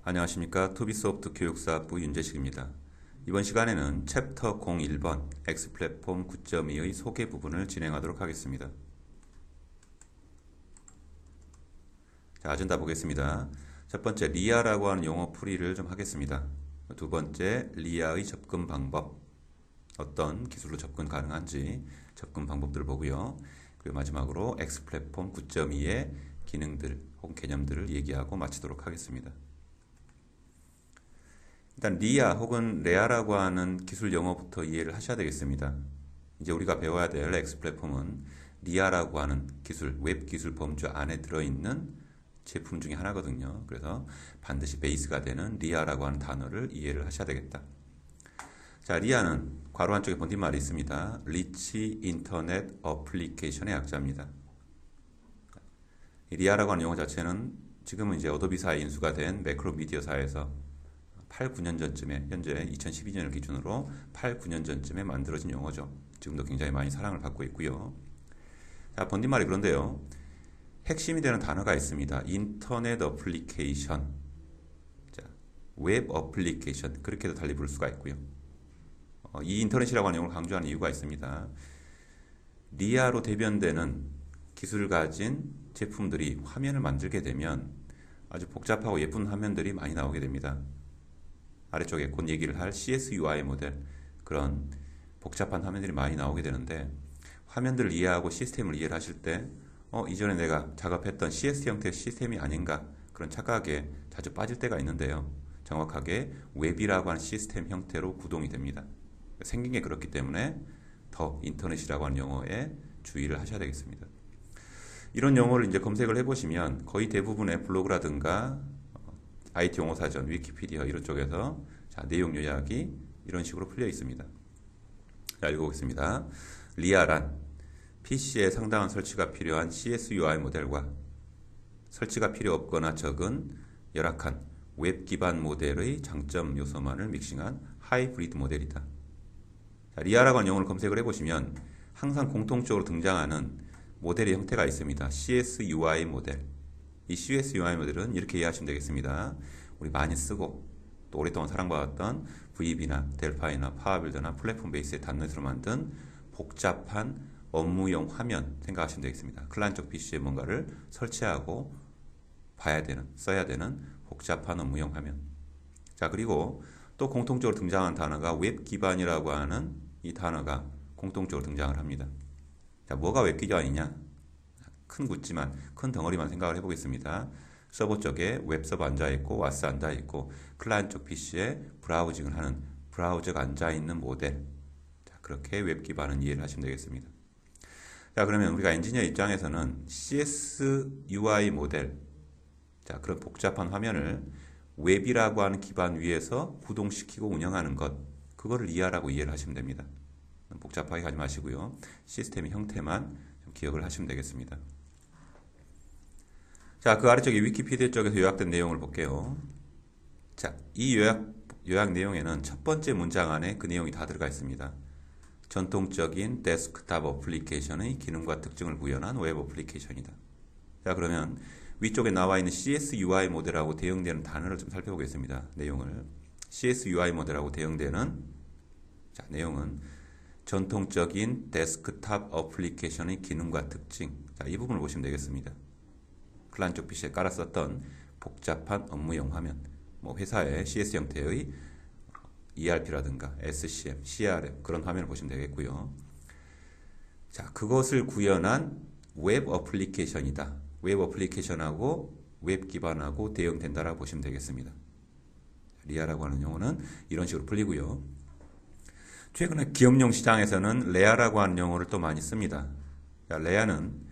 안녕하십니까. 투비소프트 교육사부 윤재식입니다. 이번 시간에는 챕터 01번 X플랫폼 9.2의 소개 부분을 진행하도록 하겠습니다. 자, 아젠다 보겠습니다. 첫 번째, 리아라고 하는 용어 풀이를 좀 하겠습니다. 두 번째, 리아의 접근 방법, 어떤 기술로 접근 가능한지 접근 방법들을 보고요. 그리고 마지막으로 X플랫폼 9.2의 기능들 혹은 개념들을 얘기하고 마치도록 하겠습니다. 일단 리아 혹은 레아라고 하는 기술 용어부터 이해를 하셔야 되겠습니다. 이제 우리가 배워야 될 X플랫폼은 리아라고 하는 기술, 웹 기술 범주 안에 들어있는 제품 중에 하나거든요. 그래서 반드시 베이스가 되는 리아라고 하는 단어를 이해를 하셔야 되겠다. 자, 리아는 괄호 안쪽에 번뒷말이 있습니다. 리치 인터넷 어플리케이션의 약자입니다. 리아라고 하는 용어 자체는 지금은 이제 어도비사에 인수가 된 매크로미디어사에서 8, 9년 전쯤에, 현재 2012년을 기준으로 8, 9년 전쯤에 만들어진 용어죠. 지금도 굉장히 많이 사랑을 받고 있고요. 자, 번뒷말이 그런데요. 핵심이 되는 단어가 있습니다. 인터넷 어플리케이션, 자, 웹 어플리케이션, 그렇게도 달리 부를 수가 있고요. 이 인터넷이라고 하는 용어를 강조하는 이유가 있습니다. 리아로 대변되는 기술을 가진 제품들이 화면을 만들게 되면 아주 복잡하고 예쁜 화면들이 많이 나오게 됩니다. 아래쪽에 곧 얘기를 할 CSUI 모델, 그런 복잡한 화면들이 많이 나오게 되는데, 화면들을 이해하고 시스템을 이해를 하실 때 이전에 내가 작업했던 CS 형태의 시스템이 아닌가, 그런 착각에 자주 빠질 때가 있는데요. 정확하게 웹이라고 하는 시스템 형태로 구동이 됩니다. 생긴 게 그렇기 때문에 더 인터넷이라고 하는 용어에 주의를 하셔야 되겠습니다. 이런 용어를 이제 검색을 해보시면 거의 대부분의 블로그라든가 IT 용어사전, 위키피디아 이런 쪽에서 자, 내용 요약이 이런 식으로 풀려 있습니다. 자, 읽어보겠습니다. 리아란 PC에 상당한 설치가 필요한 CSUI 모델과 설치가 필요 없거나 적은 열악한 웹 기반 모델의 장점 요소만을 믹싱한 하이브리드 모델이다. 자, 리아라고 하는 용어를 검색을 해보시면 항상 공통적으로 등장하는 모델의 형태가 있습니다. CSUI 모델. 이 CSUI 모델은 이렇게 이해하시면 되겠습니다. 우리 많이 쓰고 또 오랫동안 사랑받았던 VB나 델파이나 파워빌더나 플랫폼 베이스의 단넷으로 만든 복잡한 업무용 화면 생각하시면 되겠습니다. 클라이언트 쪽 PC에 뭔가를 설치하고 봐야 되는, 써야 되는 복잡한 업무용 화면. 자, 그리고 또 공통적으로 등장하는 단어가 웹 기반이라고 하는 이 단어가 공통적으로 등장을 합니다. 자, 뭐가 웹 기반이냐? 큰 굿지만, 큰 덩어리만 생각을 해보겠습니다. 서버 쪽에 웹서버 앉아있고 와스 앉아있고 클라이언트 쪽 PC에 브라우징을 하는 브라우저가 앉아있는 모델. 자, 그렇게 웹 기반은 이해를 하시면 되겠습니다. 자, 그러면 우리가 엔지니어 입장에서는 CSUI 모델, 자, 그런 복잡한 화면을 웹이라고 하는 기반 위에서 구동시키고 운영하는 것, 그거를 리아라고 이해를 하시면 됩니다. 복잡하게 가지 마시고요. 시스템의 형태만 좀 기억을 하시면 되겠습니다. 자, 그 아래쪽에 위키피디아 쪽에서 요약된 내용을 볼게요. 자, 이 요약 내용에는 첫 번째 문장 안에 그 내용이 다 들어가 있습니다. 전통적인 데스크탑 어플리케이션의 기능과 특징을 구현한 웹 어플리케이션이다. 자, 그러면 위쪽에 나와 있는 CSUI 모델하고 대응되는 단어를 좀 살펴보겠습니다. 내용을. CSUI 모델하고 대응되는, 자, 내용은 전통적인 데스크탑 어플리케이션의 기능과 특징. 자, 이 부분을 보시면 되겠습니다. 클라이언트 쪽 PC에 깔아 썼던 복잡한 업무용 화면, 뭐 회사의 CS 형태의 ERP라든가 SCM, CRM 그런 화면을 보시면 되겠고요. 자, 그것을 구현한 웹 어플리케이션이다. 웹 어플리케이션하고 웹 기반하고 대응된다라고 보시면 되겠습니다. 리아라고 하는 용어는 이런 식으로 풀리고요. 최근에 기업용 시장에서는 레아라고 하는 용어를 또 많이 씁니다. 자, 레아는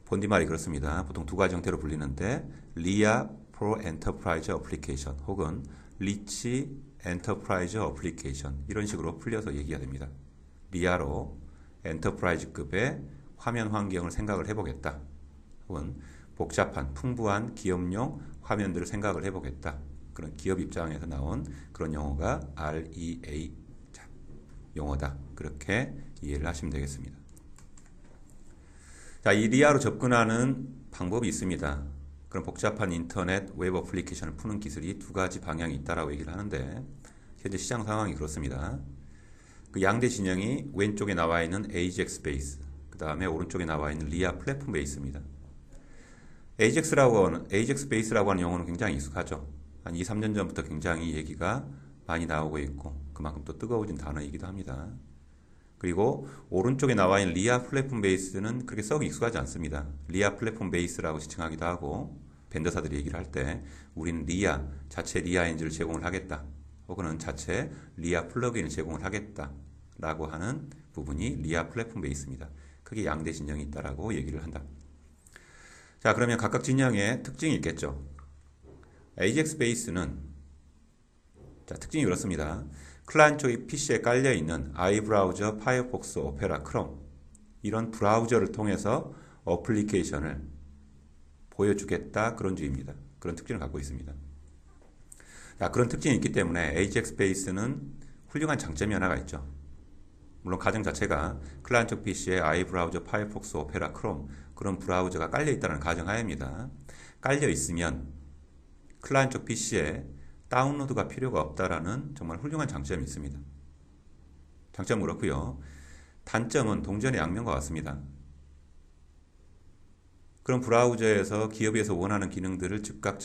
본디말이 그렇습니다. 보통 두 가지 형태로 불리는데 리아 프로 엔터프라이즈 어플리케이션 혹은 리치 엔터프라이즈 어플리케이션 이런 식으로 풀려서 얘기가 됩니다. 리아로 엔터프라이즈급의 화면 환경을 생각을 해보겠다. 혹은 복잡한 풍부한 기업용 화면들을 생각을 해보겠다. 그런 기업 입장에서 나온 그런 용어가 REA 용어다. 그렇게 이해를 하시면 되겠습니다. 자, 이 리아로 접근하는 방법이 있습니다. 그런 복잡한 인터넷 웹 어플리케이션을 푸는 기술이 두 가지 방향이 있다라고 얘기를 하는데 현재 시장 상황이 그렇습니다. 그 양대 진영이 왼쪽에 나와 있는 AJAX 베이스, 그 다음에 오른쪽에 나와 있는 리아 플랫폼 베이스입니다. AJAX 베이스라고 하는 용어는 굉장히 익숙하죠. 한 2, 3년 전부터 굉장히 얘기가 많이 나오고 있고 그만큼 또 뜨거워진 단어이기도 합니다. 그리고 오른쪽에 나와 있는 리아 플랫폼 베이스는 그렇게 썩 익숙하지 않습니다. 리아 플랫폼 베이스라고 지칭하기도 하고 벤더사들이 얘기를 할 때 우리는 리아, 자체 리아 엔진을 제공을 하겠다. 혹은 자체 리아 플러그인을 제공을 하겠다. 라고 하는 부분이 리아 플랫폼 베이스입니다. 크게 양대 진영이 있다라고 얘기를 한다. 자, 그러면 각각 진영의 특징이 있겠죠. AJAX 베이스는 자, 특징이 그렇습니다. 클라이언트 쪽의 PC에 깔려있는 아이브라우저, 파이어폭스, 오페라, 크롬 이런 브라우저를 통해서 어플리케이션을 보여주겠다 그런 주의입니다. 그런 특징을 갖고 있습니다. 자, 그런 특징이 있기 때문에 AJAX 베이스는 훌륭한 장점이 하나가 있죠. 물론 가정 자체가 클라이언트 쪽 PC에 아이브라우저, 파이어폭스, 오페라, 크롬 그런 브라우저가 깔려있다는 가정하에입니다. 깔려있으면 클라이언트 쪽 PC에 다운로드가 필요가 없다라는 정말 훌륭한 장점이 있습니다. 장점은 그렇고요. 단점은 동전의 양면과 같습니다. 그런 브라우저에서 기업에서 원하는 기능들을 즉각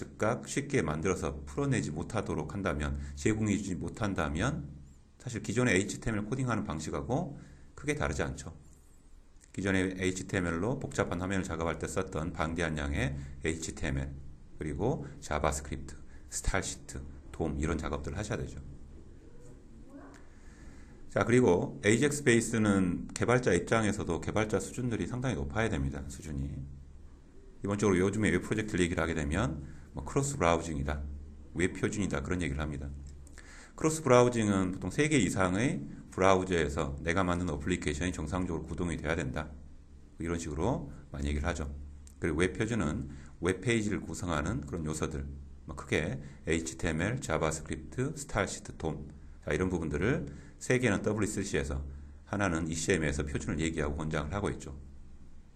쉽게 만들어서 풀어내지 못하도록 한다면, 제공해주지 못한다면 사실 기존의 HTML 코딩하는 방식하고 크게 다르지 않죠. 기존의 HTML로 복잡한 화면을 작업할 때 썼던 방대한 양의 HTML 그리고 자바스크립트, 스타일시트, 돔 이런 작업들을 하셔야 되죠. 자, 그리고 AJAX 베이스는 개발자 입장에서도 개발자 수준들이 상당히 높아야 됩니다. 수준이. 기본적으로 요즘에 웹 프로젝트를 얘기를 하게 되면 크로스 브라우징이다, 웹 표준이다 그런 얘기를 합니다. 크로스 브라우징은 보통 3개 이상의 브라우저에서 내가 만든 어플리케이션이 정상적으로 구동이 돼야 된다. 이런 식으로 많이 얘기를 하죠. 그리고 웹 표준은 웹페이지를 구성하는 그런 요소들, 크게 HTML, 자바스크립트, 스타일시트, 돔 이런 부분들을 3개는 WCC에서 하나는 ECM에서 표준을 얘기하고 권장을 하고 있죠.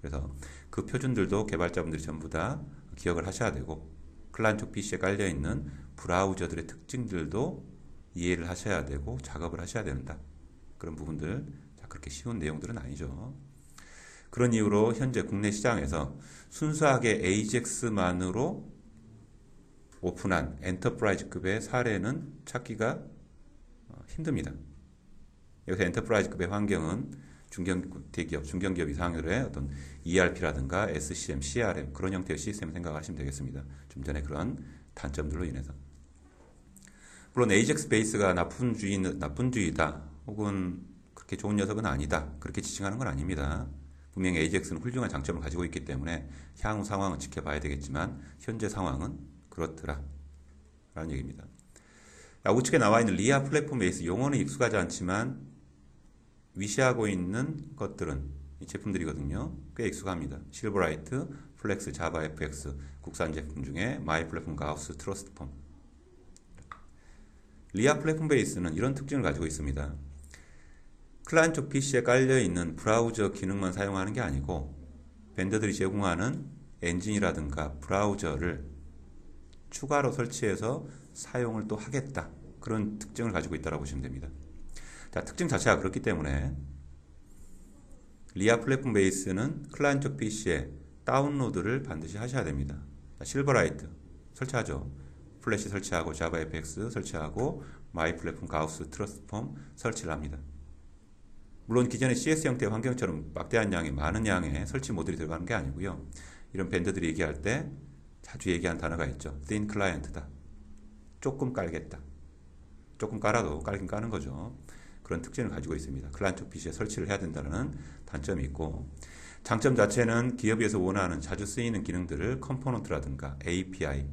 그래서 그 표준들도 개발자분들이 전부 다 기억을 하셔야 되고 클라이언트 쪽 PC에 깔려있는 브라우저들의 특징들도 이해를 하셔야 되고 작업을 하셔야 된다. 그런 부분들 그렇게 쉬운 내용들은 아니죠. 그런 이유로 현재 국내 시장에서 순수하게 AJAX만으로 오픈한 엔터프라이즈급의 사례는 찾기가 힘듭니다. 여기서 엔터프라이즈급의 환경은 대기업, 중견기업 이상의 어떤 ERP라든가 SCM, CRM 그런 형태의 시스템을 생각하시면 되겠습니다. 좀 전에 그런 단점들로 인해서. 물론 AJAX 베이스가 나쁜주의다 혹은 그렇게 좋은 녀석은 아니다 그렇게 지칭하는 건 아닙니다. 분명히 AJAX는 훌륭한 장점을 가지고 있기 때문에 향후 상황은 지켜봐야 되겠지만 현재 상황은 그렇더라 라는 얘기입니다. 우측에 나와 있는 리아 플랫폼 베이스 용어는 익숙하지 않지만 위시하고 있는 것들은 이 제품들이거든요. 꽤 익숙합니다. 실버라이트, 플렉스, 자바 FX 국산 제품 중에 마이 플랫폼, 가우스, 트러스트폼. 리아 플랫폼 베이스는 이런 특징을 가지고 있습니다. 클라이언트 쪽 PC에 깔려있는 브라우저 기능만 사용하는 게 아니고 벤더들이 제공하는 엔진이라든가 브라우저를 추가로 설치해서 사용을 또 하겠다. 그런 특징을 가지고 있다고 보시면 됩니다. 자, 특징 자체가 그렇기 때문에 리아 플랫폼 베이스는 클라이언트 쪽 PC에 다운로드를 반드시 하셔야 됩니다. 자, 실버라이트 설치하죠. 플래시 설치하고 자바 FX 설치하고 마이 플랫폼, 가우스, 트러스트폼 설치를 합니다. 물론 기존의 CS 형태의 환경처럼 막대한 양의 많은 양의 설치 모듈이 들어가는 게 아니고요. 이런 벤더들이 얘기할 때 자주 얘기하는 단어가 있죠. thin client다. 조금 깔겠다. 조금 깔아도 깔긴 까는 거죠. 그런 특징을 가지고 있습니다. 클라이언트 PC에 설치를 해야 된다는 단점이 있고 장점 자체는 기업에서 원하는 자주 쓰이는 기능들을 컴포넌트라든가 API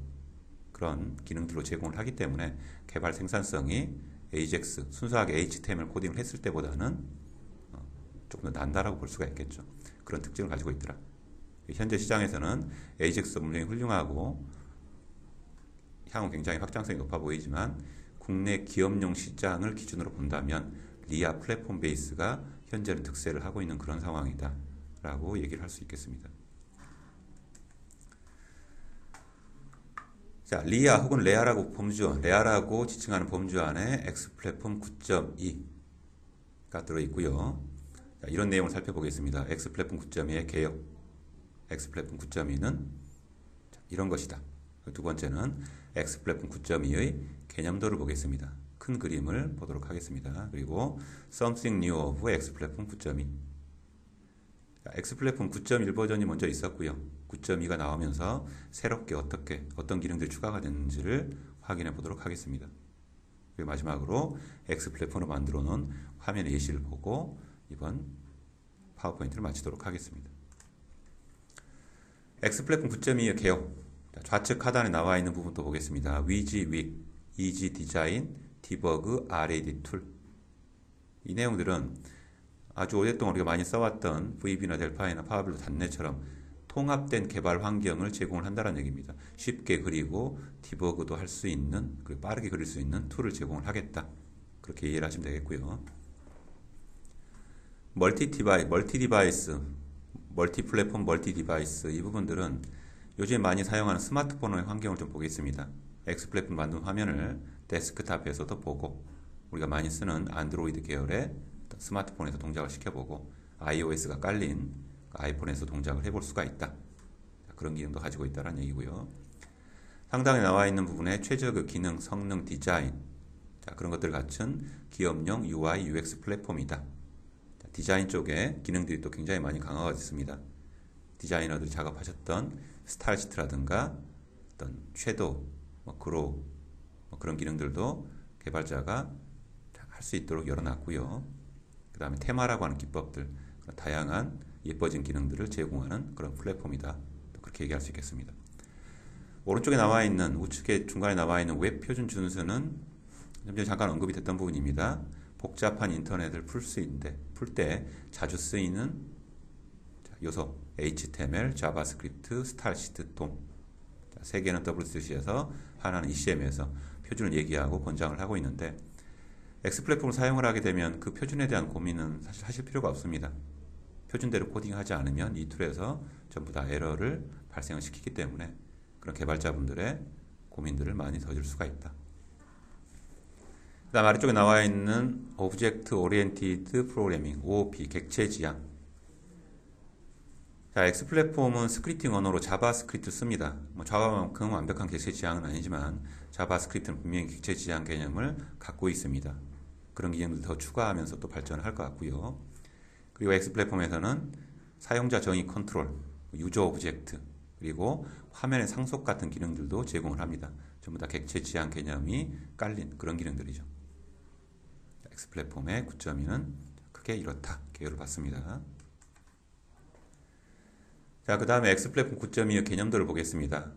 그런 기능들로 제공을 하기 때문에 개발 생산성이 AJAX, 순수하게 HTML 코딩을 했을 때보다는 조금 더 난다라고 볼 수가 있겠죠. 그런 특징을 가지고 있더라. 현재 시장에서는 AJAX가 분명히 훌륭하고 향후 굉장히 확장성이 높아 보이지만 국내 기업용 시장을 기준으로 본다면 리아 플랫폼 베이스가 현재는 득세를 하고 있는 그런 상황이다 라고 얘기를 할 수 있겠습니다. 자, 리아 혹은 레아라고 지칭하는 범주 안에 X플랫폼 9.2가 들어있고요. 자, 이런 내용을 살펴보겠습니다. X플랫폼 9.2의 개요. X플랫폼 9.2는 이런 것이다. 두 번째는 X플랫폼 9.2의 개념도를 보겠습니다. 큰 그림을 보도록 하겠습니다. 그리고 Something New of X플랫폼 9.2. X플랫폼 9.1 버전이 먼저 있었고요. 9.2가 나오면서 새롭게 어떤 기능들이 추가가 됐는지를 확인해 보도록 하겠습니다. 그리고 마지막으로 X플랫폼으로 만들어 놓은 화면 예시를 보고 이번 파워포인트를 마치도록 하겠습니다. X플랫폼 9.2의 개요. 좌측 하단에 나와 있는 부분도 보겠습니다. 위지, 이지 디자인, 디버그, RAD 툴. 이 내용들은 아주 오랫동안 우리가 많이 써왔던 VB나 델파이나 파워빌로 단내처럼 통합된 개발 환경을 제공을 한다는 얘기입니다. 쉽게 그리고 디버그도 할 수 있는, 그리고 빠르게 그릴 수 있는 툴을 제공을 하겠다. 그렇게 이해를 하시면 되겠고요. 멀티플랫폼, 멀티디바이스 이 부분들은 요즘 많이 사용하는 스마트폰의 환경을 좀 보겠습니다. X플랫폼 만든 화면을 데스크탑에서도 보고 우리가 많이 쓰는 안드로이드 계열의 스마트폰에서 동작을 시켜보고 iOS가 깔린 아이폰에서 동작을 해볼 수가 있다. 그런 기능도 가지고 있다는 얘기고요. 상단에 나와 있는 부분에 최적의 기능, 성능, 디자인 그런 것들을 갖춘 기업용 UI, UX 플랫폼이다. 디자인 쪽에 기능들이 또 굉장히 많이 강화가 됐습니다. 디자이너들이 작업하셨던 스타일 시트라든가 어떤 섀도우, 그로우 그런 기능들도 개발자가 할 수 있도록 열어놨고요. 그 다음에 테마라고 하는 기법들, 다양한 예뻐진 기능들을 제공하는 그런 플랫폼이다. 그렇게 얘기할 수 있겠습니다. 오른쪽에 나와 있는, 우측에 중간에 나와 있는 웹 표준 준수는 좀 전에 잠깐 언급이 됐던 부분입니다. 복잡한 인터넷을 풀 때 자주 쓰이는 요소 HTML, 자바스크립트, 스타일시트, 돔. 세 개는 WCC에서 하나는 ECM에서 표준을 얘기하고 권장을 하고 있는데 X플랫폼을 사용을 하게 되면 그 표준에 대한 고민은 사실 하실 필요가 없습니다. 표준대로 코딩하지 않으면 이 툴에서 전부 다 에러를 발생을 시키기 때문에 그런 개발자분들의 고민들을 많이 덜 줄 수가 있다. 그 다음 아래쪽에 나와 있는 Object Oriented Programming, OOP, 객체 지향. 자, X플랫폼은 스크립팅 언어로 자바스크립트를 씁니다. 자바만큼 완벽한 객체 지향은 아니지만 자바스크립트는 분명히 객체 지향 개념을 갖고 있습니다. 그런 기능을 더 추가하면서 또 발전을 할 것 같고요. 그리고 X플랫폼에서는 사용자 정의 컨트롤, 유저 오브젝트, 그리고 화면의 상속 같은 기능들도 제공을 합니다. 전부 다 객체 지향 개념이 깔린 그런 기능들이죠. X플랫폼의 9.2는 크게 이렇다. 개요를 봤습니다. 자, 그 다음에 X플랫폼 9.2의 개념들을 보겠습니다.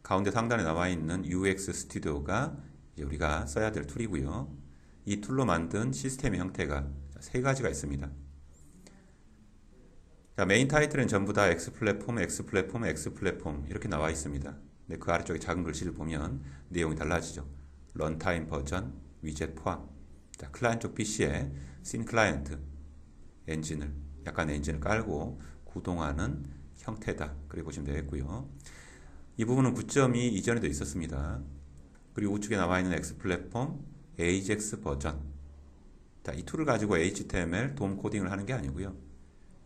가운데 상단에 나와 있는 UX 스튜디오가 우리가 써야 될 툴이고요. 이 툴로 만든 시스템의 형태가 세 가지가 있습니다. 자, 메인 타이틀은 전부 다 X플랫폼, X플랫폼, X플랫폼 이렇게 나와 있습니다. 근데 그 아래쪽에 작은 글씨를 보면 내용이 달라지죠. 런타임 버전, 위젯 포함. 자, 클라이언트 쪽 PC에 씬 클라이언트 엔진을 깔고 구동하는 형태다. 그렇게 보시면 되겠고요. 이 부분은 9.2 이전에도 있었습니다. 그리고 우측에 나와 있는 X플랫폼 AJAX 버전. 자, 이 툴을 가지고 HTML 돔 코딩을 하는 게 아니고요.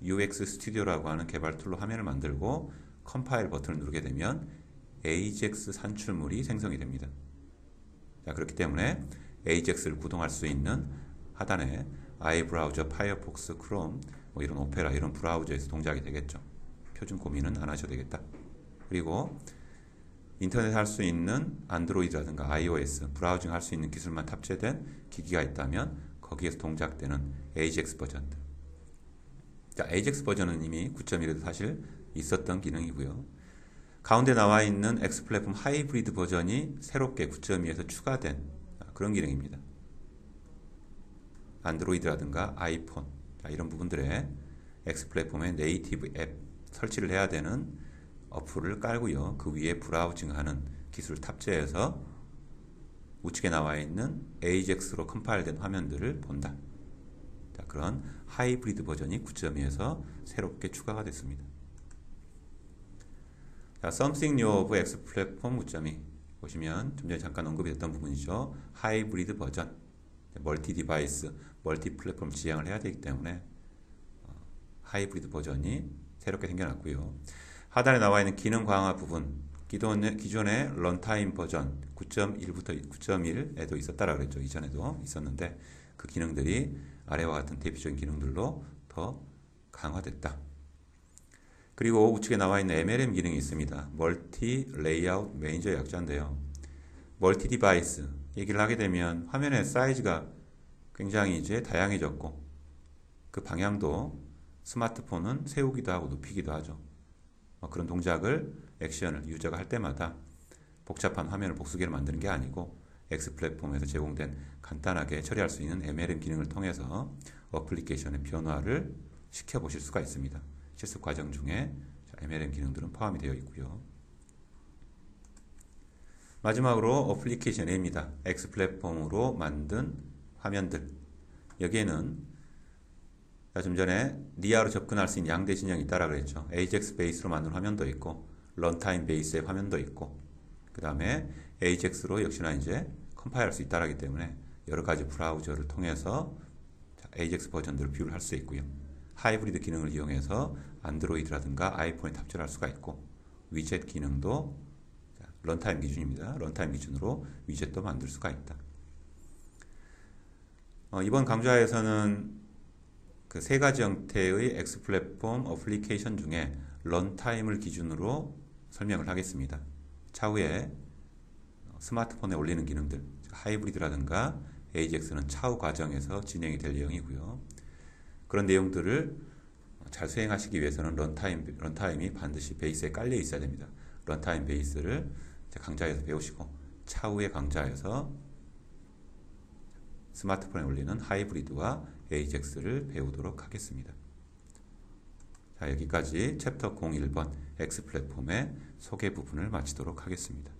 UX 스튜디오라고 하는 개발 툴로 화면을 만들고 컴파일 버튼을 누르게 되면 AJAX 산출물이 생성이 됩니다. 자, 그렇기 때문에 AJAX를 구동할 수 있는 하단에 아이브라우저, 파이어폭스, 크롬, 이런 오페라 이런 브라우저에서 동작이 되겠죠. 표준 고민은 안 하셔도 되겠다. 그리고 인터넷 할 수 있는 안드로이드라든가 iOS 브라우징 할 수 있는 기술만 탑재된 기기가 있다면 거기에서 동작되는 AJAX 버전들. 자, AJAX 버전은 이미 9.1에도 사실 있었던 기능이고요. 가운데 나와 있는 X플랫폼 하이브리드 버전이 새롭게 9.2에서 추가된 그런 기능입니다. 안드로이드라든가 아이폰 이런 부분들에 X플랫폼의 네이티브 앱 설치를 해야 되는 어플을 깔고요. 그 위에 브라우징하는 기술을 탑재해서 우측에 나와 있는 AJAX로 컴파일된 화면들을 본다. 자, 그런 하이브리드 버전이 9.2에서 새롭게 추가가 됐습니다. 자, Something New of X 플랫폼 무점이 보시면 좀 전에 잠깐 언급이 됐던 부분이죠. 하이브리드 버전, 멀티 디바이스, 멀티 플랫폼 지향을 해야 되기 때문에 하이브리드 버전이 새롭게 생겨났고요. 하단에 나와 있는 기능 강화 부분, 기존의 런타임 버전 9.1부터 9.1에도 있었다라고 그랬죠. 이전에도 있었는데 그 기능들이 아래와 같은 대표적인 기능들로 더 강화됐다. 그리고 우측에 나와 있는 MLM 기능이 있습니다. 멀티 레이아웃 매니저 약자인데요. 멀티 디바이스 얘기를 하게 되면 화면의 사이즈가 굉장히 이제 다양해졌고 그 방향도 스마트폰은 세우기도 하고 눕히기도 하죠. 그런 동작을 액션을 유저가 할 때마다 복잡한 화면을 복수기를 만드는 게 아니고 X 플랫폼에서 제공된 간단하게 처리할 수 있는 MLM 기능을 통해서 어플리케이션의 변화를 시켜보실 수가 있습니다. 실습 과정 중에 MLM 기능들은 포함이 되어 있고요. 마지막으로 어플리케이션 A입니다. X 플랫폼으로 만든 화면들. 여기에는 좀 전에 니아로 접근할 수 있는 양대 진영이 있다라고 그랬죠. AJAX 베이스로 만든 화면도 있고 런타임 베이스의 화면도 있고 그 다음에 AJAX로 역시나 이제 컴파일할 수 있다라기 때문에 여러 가지 브라우저를 통해서 AJAX 버전들을 비교를 할 수 있고요. 하이브리드 기능을 이용해서 안드로이드라든가 아이폰에 탑재할 수가 있고 위젯 기능도 런타임 기준입니다. 런타임 기준으로 위젯도 만들 수가 있다. 이번 강좌에서는 그 세 가지 형태의 X 플랫폼 어플리케이션 중에 런타임을 기준으로 설명을 하겠습니다. 차후에 스마트폰에 올리는 기능들, 하이브리드라든가 AJAX는 차후 과정에서 진행이 될 내용이고요. 그런 내용들을 잘 수행하시기 위해서는 런타임이 반드시 베이스에 깔려 있어야 됩니다. 런타임 베이스를 강좌에서 배우시고 차후의 강좌에서 스마트폰에 올리는 하이브리드와 AJAX를 배우도록 하겠습니다. 자, 여기까지 챕터 01번 X 플랫폼의 소개 부분을 마치도록 하겠습니다.